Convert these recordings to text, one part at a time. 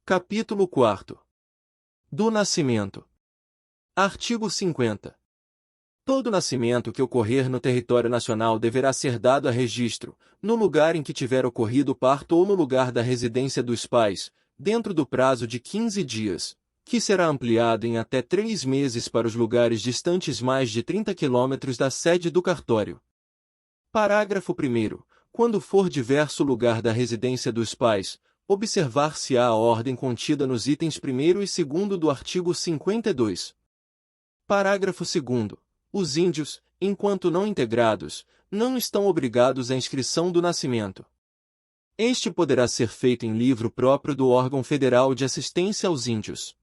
Capítulo 4. Do nascimento. Artigo 50. Todo nascimento que ocorrer no território nacional deverá ser dado a registro, no lugar em que tiver ocorrido o parto ou no lugar da residência dos pais, dentro do prazo de 15 dias, que será ampliado em até 3 meses para os lugares distantes mais de 30 quilômetros da sede do cartório. Parágrafo 1º. Quando for diverso o lugar da residência dos pais, observar-se-á a ordem contida nos itens 1º e 2º do artigo 52. Parágrafo 2º. Os índios, enquanto não integrados, não estão obrigados à inscrição do nascimento. Este poderá ser feito em livro próprio do órgão federal de assistência aos índios.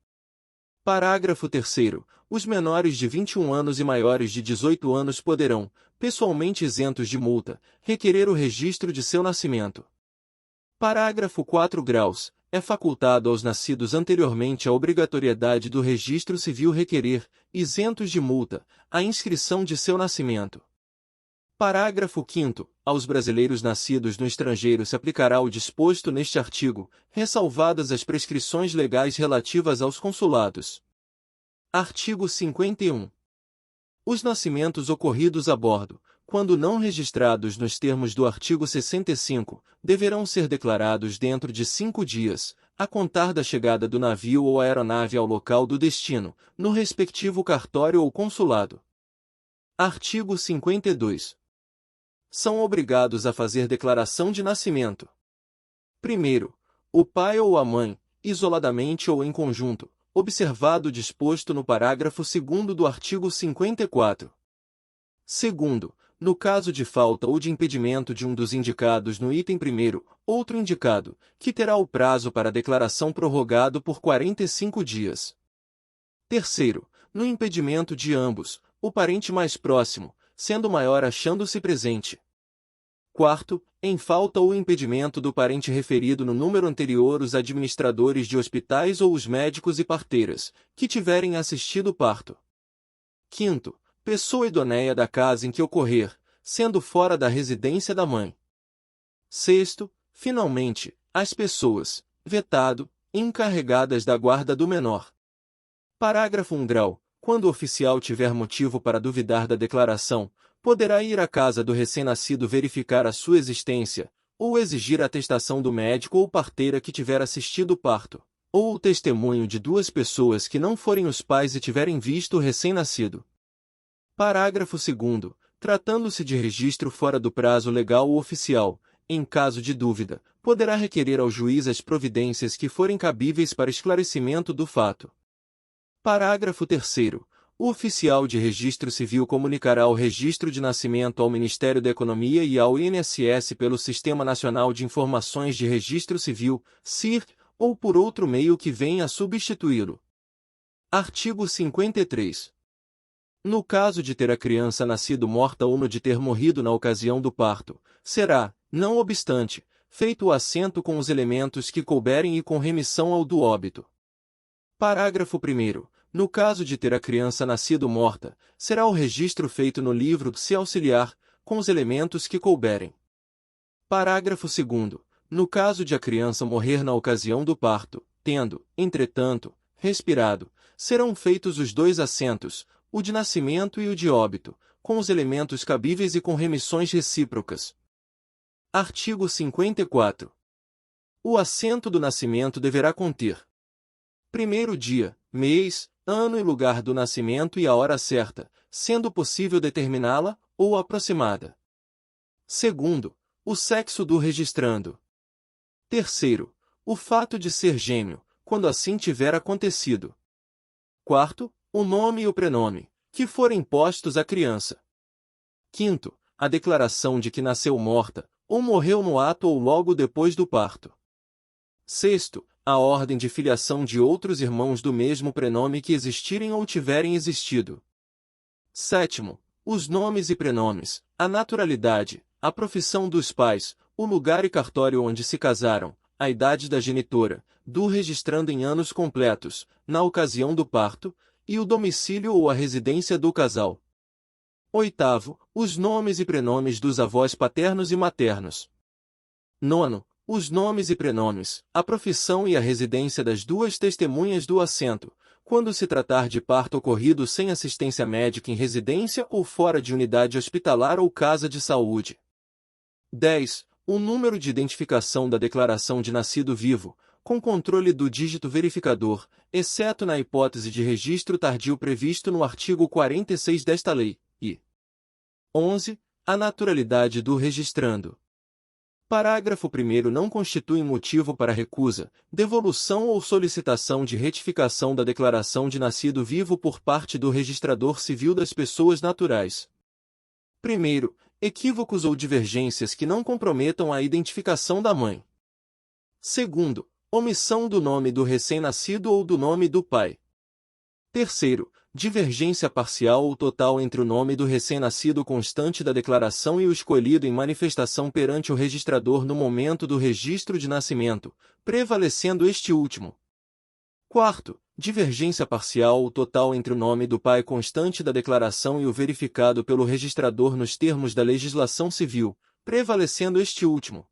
Parágrafo 3º. Os menores de 21 anos e maiores de 18 anos poderão, pessoalmente isentos de multa, requerer o registro de seu nascimento. Parágrafo 4 graus. É facultado aos nascidos anteriormente a obrigatoriedade do registro civil requerer, isentos de multa, a inscrição de seu nascimento. Parágrafo 5º. Aos brasileiros nascidos no estrangeiro se aplicará o disposto neste artigo, ressalvadas as prescrições legais relativas aos consulados. Artigo 51. Os nascimentos ocorridos a bordo, quando não registrados nos termos do artigo 65, deverão ser declarados dentro de 5 dias, a contar da chegada do navio ou aeronave ao local do destino, no respectivo cartório ou consulado. Artigo 52. São obrigados a fazer declaração de nascimento. Primeiro, o pai ou a mãe, isoladamente ou em conjunto, observado o disposto no parágrafo 2º do artigo 54. Segundo, no caso de falta ou de impedimento de um dos indicados no item 1º, outro indicado, que terá o prazo para a declaração prorrogado por 45 dias. Terceiro, no impedimento de ambos, o parente mais próximo, sendo maior achando-se presente. Quarto, em falta ou impedimento do parente referido no número anterior, os administradores de hospitais ou os médicos e parteiras, que tiverem assistido o parto. Quinto, pessoa idoneia da casa em que ocorrer, sendo fora da residência da mãe. Sexto, finalmente, as pessoas, vetado, encarregadas da guarda do menor. Parágrafo 1 grau. Quando o oficial tiver motivo para duvidar da declaração, poderá ir à casa do recém-nascido verificar a sua existência, ou exigir a atestação do médico ou parteira que tiver assistido o parto, ou o testemunho de 2 pessoas que não forem os pais e tiverem visto o recém-nascido. Parágrafo 2º. Tratando-se de registro fora do prazo legal ou oficial, em caso de dúvida, poderá requerer ao juiz as providências que forem cabíveis para esclarecimento do fato. Parágrafo 3º. O oficial de registro civil comunicará o registro de nascimento ao Ministério da Economia e ao INSS pelo Sistema Nacional de Informações de Registro Civil, SIR, ou por outro meio que venha a substituí-lo. Artigo 53. No caso de ter a criança nascido morta ou no de ter morrido na ocasião do parto, será, não obstante, feito o assento com os elementos que couberem e com remissão ao do óbito. Parágrafo 1º. No caso de ter a criança nascido morta, será o registro feito no livro se auxiliar, com os elementos que couberem. Parágrafo 2º. No caso de a criança morrer na ocasião do parto, tendo, entretanto, respirado, serão feitos os 2 assentos, o de nascimento e o de óbito, com os elementos cabíveis e com remissões recíprocas. Artigo 54. O assento do nascimento deverá conter: primeiro dia, mês, ano e lugar do nascimento e a hora certa, sendo possível determiná-la, ou aproximada. Segundo, o sexo do registrando. Terceiro, o fato de ser gêmeo, quando assim tiver acontecido. Quarto, o nome e o prenome, que forem postos à criança. Quinto, a declaração de que nasceu morta, ou morreu no ato ou logo depois do parto. Sexto, a ordem de filiação de outros irmãos do mesmo prenome que existirem ou tiverem existido. Sétimo, os nomes e prenomes, a naturalidade, a profissão dos pais, o lugar e cartório onde se casaram, a idade da genitora, do registrando em anos completos, na ocasião do parto, e o domicílio ou a residência do casal. Oitavo, os nomes e prenomes dos avós paternos e maternos. Nono, os nomes e prenomes, a profissão e a residência das duas testemunhas do assento, quando se tratar de parto ocorrido sem assistência médica em residência ou fora de unidade hospitalar ou casa de saúde. 10. O número de identificação da declaração de nascido vivo, com controle do dígito verificador, exceto na hipótese de registro tardio previsto no artigo 46 desta lei, e 11. A naturalidade do registrando. Parágrafo 1º não constitui motivo para recusa, devolução ou solicitação de retificação da declaração de nascido vivo por parte do registrador civil das pessoas naturais. 1º, equívocos ou divergências que não comprometam a identificação da mãe. 2º, omissão do nome do recém-nascido ou do nome do pai. 3º, divergência parcial ou total entre o nome do recém-nascido constante da declaração e o escolhido em manifestação perante o registrador no momento do registro de nascimento, prevalecendo este último. 4º, divergência parcial ou total entre o nome do pai constante da declaração e o verificado pelo registrador nos termos da legislação civil, prevalecendo este último.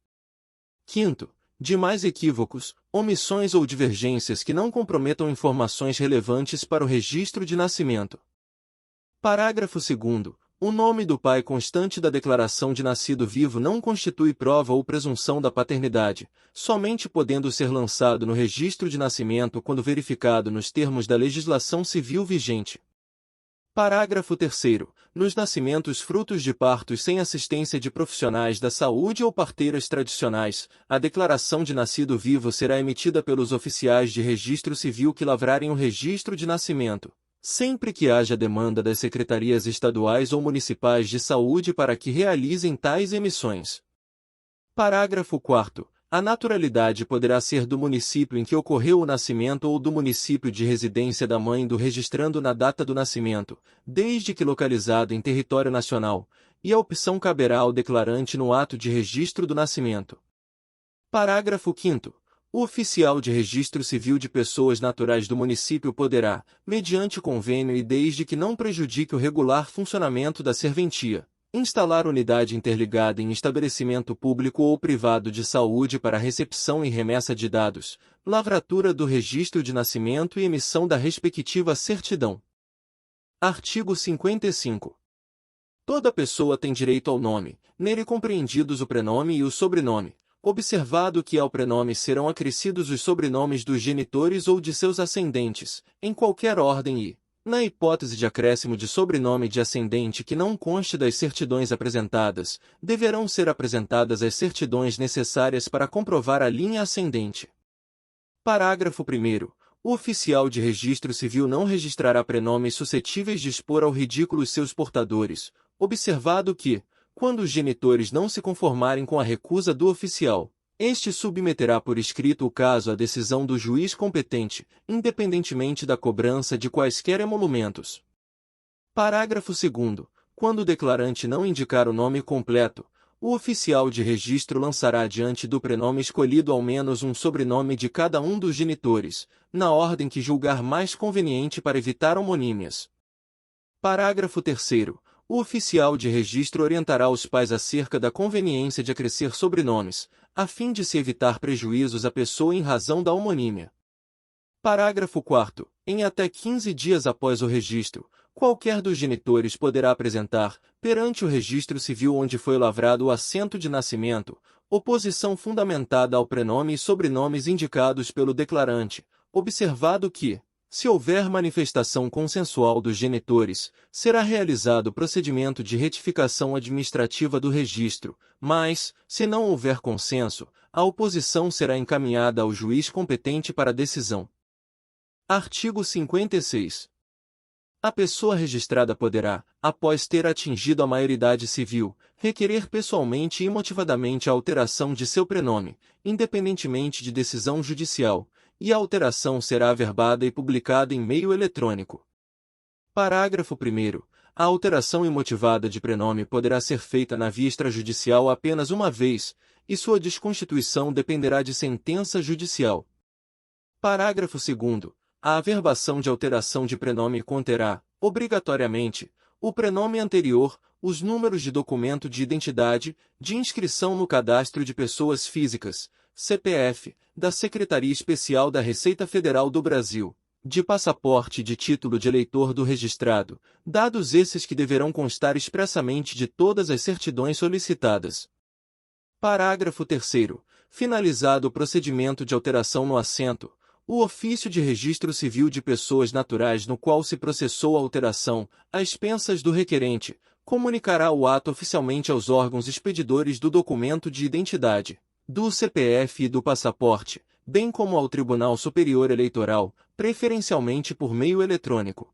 5º, demais equívocos, omissões ou divergências que não comprometam informações relevantes para o registro de nascimento. Parágrafo 2º. O nome do pai constante da declaração de nascido vivo não constitui prova ou presunção da paternidade, somente podendo ser lançado no registro de nascimento quando verificado nos termos da legislação civil vigente. Parágrafo 3º. Nos nascimentos frutos de partos sem assistência de profissionais da saúde ou parteiras tradicionais, a declaração de nascido vivo será emitida pelos oficiais de registro civil que lavrarem o registro de nascimento, sempre que haja demanda das secretarias estaduais ou municipais de saúde para que realizem tais emissões. Parágrafo 4º. A naturalidade poderá ser do município em que ocorreu o nascimento ou do município de residência da mãe do registrando na data do nascimento, desde que localizado em território nacional, e a opção caberá ao declarante no ato de registro do nascimento. Parágrafo 5º. O oficial de registro civil de pessoas naturais do município poderá, mediante convênio e desde que não prejudique o regular funcionamento da serventia, instalar unidade interligada em estabelecimento público ou privado de saúde para recepção e remessa de dados, lavratura do registro de nascimento e emissão da respectiva certidão. Artigo 55. Toda pessoa tem direito ao nome, nele compreendidos o prenome e o sobrenome, observado que ao prenome serão acrescidos os sobrenomes dos genitores ou de seus ascendentes, em qualquer ordem e, na hipótese de acréscimo de sobrenome de ascendente que não conste das certidões apresentadas, deverão ser apresentadas as certidões necessárias para comprovar a linha ascendente. Parágrafo 1º. O oficial de registro civil não registrará prenomes suscetíveis de expor ao ridículo seus portadores, observado que, quando os genitores não se conformarem com a recusa do oficial, este submeterá por escrito o caso à decisão do juiz competente, independentemente da cobrança de quaisquer emolumentos. Parágrafo 2º. Quando o declarante não indicar o nome completo, o oficial de registro lançará diante do prenome escolhido ao menos um sobrenome de cada um dos genitores, na ordem que julgar mais conveniente para evitar homonímias. Parágrafo 3º. O oficial de registro orientará os pais acerca da conveniência de acrescer sobrenomes, a fim de se evitar prejuízos à pessoa em razão da homonímia. Parágrafo 4º. Em até 15 dias após o registro, qualquer dos genitores poderá apresentar, perante o registro civil onde foi lavrado o assento de nascimento, oposição fundamentada ao prenome e sobrenomes indicados pelo declarante, observado que, se houver manifestação consensual dos genitores, será realizado procedimento de retificação administrativa do registro, mas, se não houver consenso, a oposição será encaminhada ao juiz competente para decisão. Artigo 56. A pessoa registrada poderá, após ter atingido a maioridade civil, requerer pessoalmente e motivadamente a alteração de seu prenome, independentemente de decisão judicial, e a alteração será averbada e publicada em meio eletrônico. Parágrafo 1º. A alteração imotivada de prenome poderá ser feita na via extrajudicial apenas uma vez, e sua desconstituição dependerá de sentença judicial. Parágrafo 2º. A averbação de alteração de prenome conterá, obrigatoriamente, o prenome anterior, os números de documento de identidade, de inscrição no cadastro de pessoas físicas, CPF, da Secretaria Especial da Receita Federal do Brasil, de passaporte e de título de eleitor do registrado, dados esses que deverão constar expressamente de todas as certidões solicitadas. Parágrafo 3º. Finalizado o procedimento de alteração no assento, o ofício de registro civil de pessoas naturais no qual se processou a alteração, às expensas do requerente, comunicará o ato oficialmente aos órgãos expedidores do documento de identidade, do CPF e do passaporte, bem como ao Tribunal Superior Eleitoral, preferencialmente por meio eletrônico.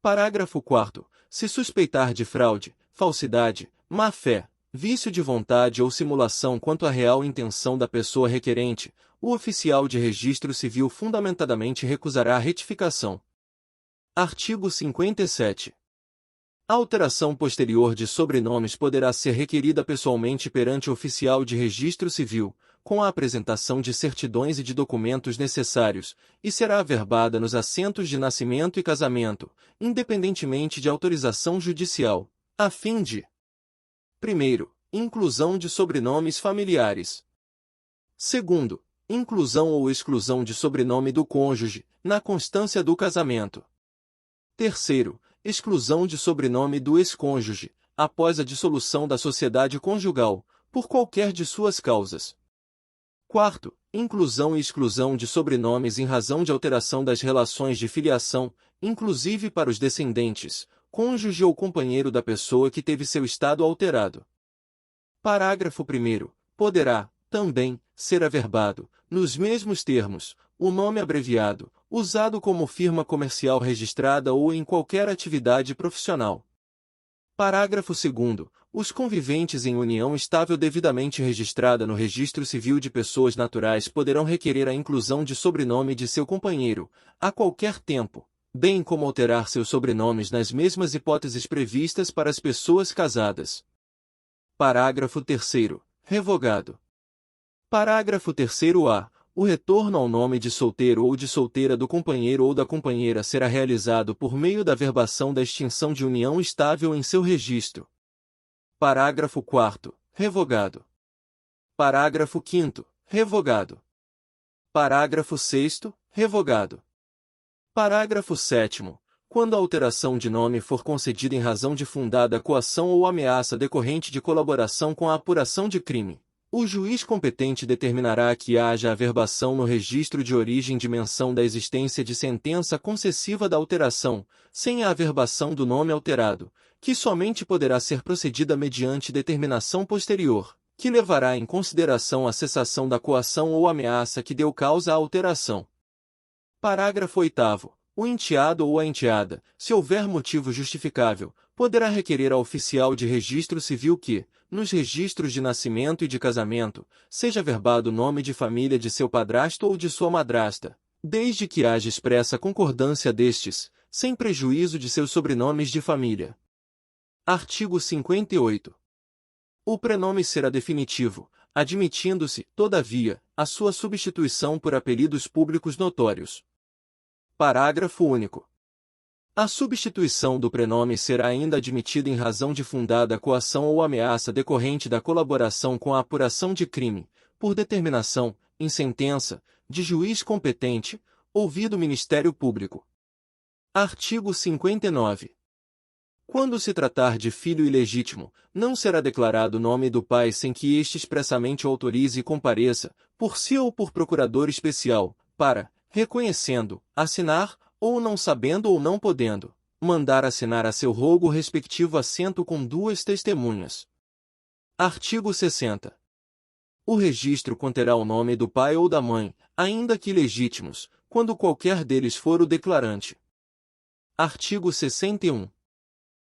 Parágrafo 4º. Se suspeitar de fraude, falsidade, má-fé, vício de vontade ou simulação quanto à real intenção da pessoa requerente, o oficial de registro civil fundamentadamente recusará a retificação. Artigo 57. A alteração posterior de sobrenomes poderá ser requerida pessoalmente perante o oficial de registro civil, com a apresentação de certidões e de documentos necessários, e será averbada nos assentos de nascimento e casamento, independentemente de autorização judicial, a fim de: 1º, inclusão de sobrenomes familiares. 2º, inclusão ou exclusão de sobrenome do cônjuge, na constância do casamento. 3º, exclusão de sobrenome do ex-cônjuge, após a dissolução da sociedade conjugal, por qualquer de suas causas. 4º, inclusão e exclusão de sobrenomes em razão de alteração das relações de filiação, inclusive para os descendentes, cônjuge ou companheiro da pessoa que teve seu estado alterado. Parágrafo 1º. Poderá, também, ser averbado, nos mesmos termos, o nome abreviado, usado como firma comercial registrada ou em qualquer atividade profissional. Parágrafo 2º. Os conviventes em união estável devidamente registrada no Registro Civil de Pessoas Naturais poderão requerer a inclusão de sobrenome de seu companheiro, a qualquer tempo, bem como alterar seus sobrenomes nas mesmas hipóteses previstas para as pessoas casadas. Parágrafo 3º. Revogado. Parágrafo 3º-A. O retorno ao nome de solteiro ou de solteira do companheiro ou da companheira será realizado por meio da averbação da extinção de união estável em seu registro. Parágrafo 4º. Revogado. Parágrafo 5º. Revogado. Parágrafo 6º. Revogado. Parágrafo 7º. Quando a alteração de nome for concedida em razão de fundada coação ou ameaça decorrente de colaboração com a apuração de crime, o juiz competente determinará que haja averbação no registro de origem de menção da existência de sentença concessiva da alteração, sem a averbação do nome alterado, que somente poderá ser procedida mediante determinação posterior, que levará em consideração a cessação da coação ou ameaça que deu causa à alteração. Parágrafo 8º. O enteado ou a enteada, se houver motivo justificável, poderá requerer ao oficial de registro civil que, nos registros de nascimento e de casamento, seja averbado o nome de família de seu padrasto ou de sua madrasta, desde que haja expressa concordância destes, sem prejuízo de seus sobrenomes de família. Artigo 58. O prenome será definitivo, admitindo-se, todavia, a sua substituição por apelidos públicos notórios. Parágrafo único. A substituição do prenome será ainda admitida em razão de fundada coação ou ameaça decorrente da colaboração com a apuração de crime, por determinação, em sentença, de juiz competente, ouvido o Ministério Público. Artigo 59. Quando se tratar de filho ilegítimo, não será declarado o nome do pai sem que este expressamente o autorize e compareça, por si ou por procurador especial, para, reconhecendo, assinar, ou não sabendo ou não podendo, mandar assinar a seu rogo o respectivo assento com duas testemunhas. Artigo 60. O registro conterá o nome do pai ou da mãe, ainda que ilegítimos, quando qualquer deles for o declarante. Artigo 61.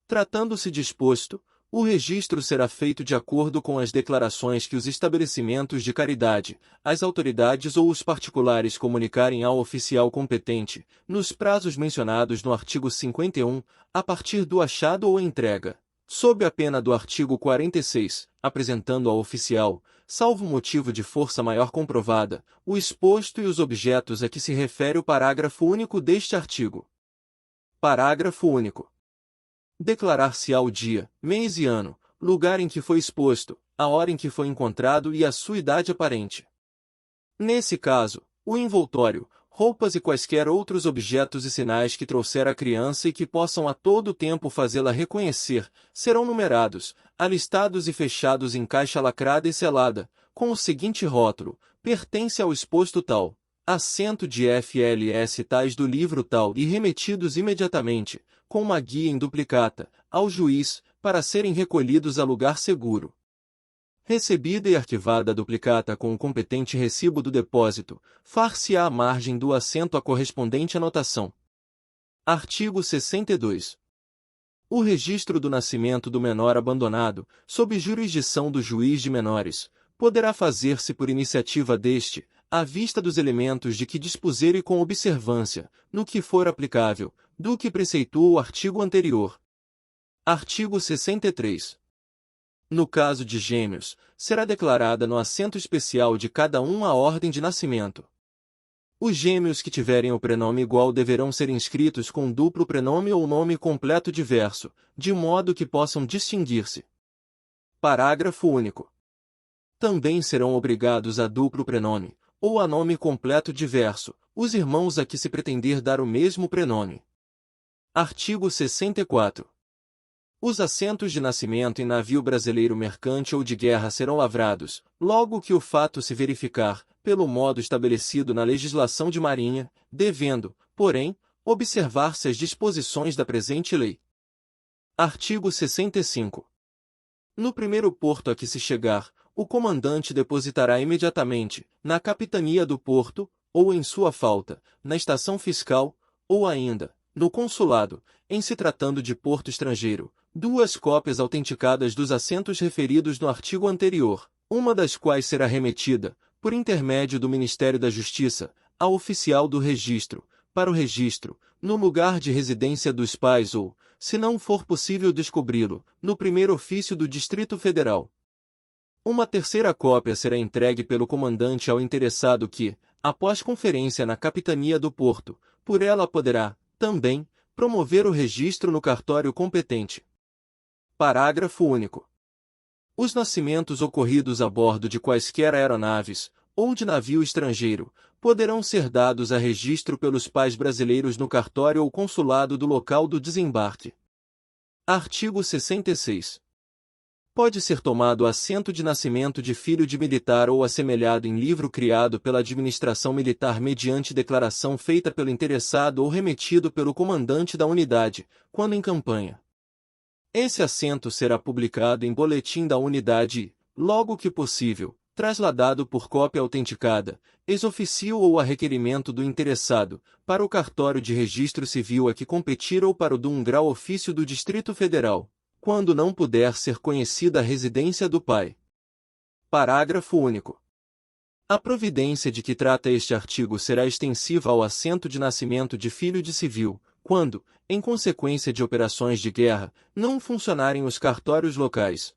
Tratando-se de exposto, o registro será feito de acordo com as declarações que os estabelecimentos de caridade, as autoridades ou os particulares comunicarem ao oficial competente, nos prazos mencionados no artigo 51, a partir do achado ou entrega, sob a pena do artigo 46, apresentando ao oficial, salvo motivo de força maior comprovada, o exposto e os objetos a que se refere o parágrafo único deste artigo. Parágrafo único. Declarar-se-á o dia, mês e ano, lugar em que foi exposto, a hora em que foi encontrado e a sua idade aparente. Nesse caso, o envoltório, roupas e quaisquer outros objetos e sinais que trouxer a criança e que possam a todo tempo fazê-la reconhecer, serão numerados, alistados e fechados em caixa lacrada e selada, com o seguinte rótulo: pertence ao exposto tal, assento de FLS tais do livro tal e remetidos imediatamente, com uma guia em duplicata, ao juiz, para serem recolhidos a lugar seguro. Recebida e arquivada a duplicata com o competente recibo do depósito, far-se-á à margem do assento a correspondente anotação. Artigo 62. O registro do nascimento do menor abandonado, sob jurisdição do juiz de menores, poderá fazer-se por iniciativa deste, à vista dos elementos de que dispuser e com observância, no que for aplicável, do que preceitua o artigo anterior. Artigo 63. No caso de gêmeos, será declarada no assento especial de cada um a ordem de nascimento. Os gêmeos que tiverem o prenome igual deverão ser inscritos com duplo prenome ou nome completo diverso, de modo que possam distinguir-se. Parágrafo único. Também serão obrigados a duplo prenome, ou a nome completo diverso, os irmãos a que se pretender dar o mesmo prenome. Artigo 64. Os assentos de nascimento em navio brasileiro mercante ou de guerra serão lavrados, logo que o fato se verificar, pelo modo estabelecido na legislação de marinha, devendo, porém, observar-se as disposições da presente lei. Artigo 65. No primeiro porto a que se chegar, o comandante depositará imediatamente, na capitania do porto, ou em sua falta, na estação fiscal, ou ainda, no consulado, em se tratando de porto estrangeiro, 2 cópias autenticadas dos assentos referidos no artigo anterior, uma das quais será remetida, por intermédio do Ministério da Justiça, ao oficial do registro, para o registro, no lugar de residência dos pais ou, se não for possível descobri-lo, no primeiro ofício do Distrito Federal. Uma terceira cópia será entregue pelo comandante ao interessado que, após conferência na capitania do porto, por ela poderá, também, promover o registro no cartório competente. Parágrafo único. Os nascimentos ocorridos a bordo de quaisquer aeronaves, ou de navio estrangeiro, poderão ser dados a registro pelos pais brasileiros no cartório ou consulado do local do desembarque. Artigo 66. Pode ser tomado assento de nascimento de filho de militar ou assemelhado em livro criado pela administração militar mediante declaração feita pelo interessado ou remetido pelo comandante da unidade, quando em campanha. Esse assento será publicado em boletim da unidade e, logo que possível, trasladado por cópia autenticada, ex officio ou a requerimento do interessado, para o cartório de registro civil a que competir ou para o do grau ofício do Distrito Federal, quando não puder ser conhecida a residência do pai. Parágrafo único. A providência de que trata este artigo será extensiva ao assento de nascimento de filho de civil, quando, em consequência de operações de guerra, não funcionarem os cartórios locais.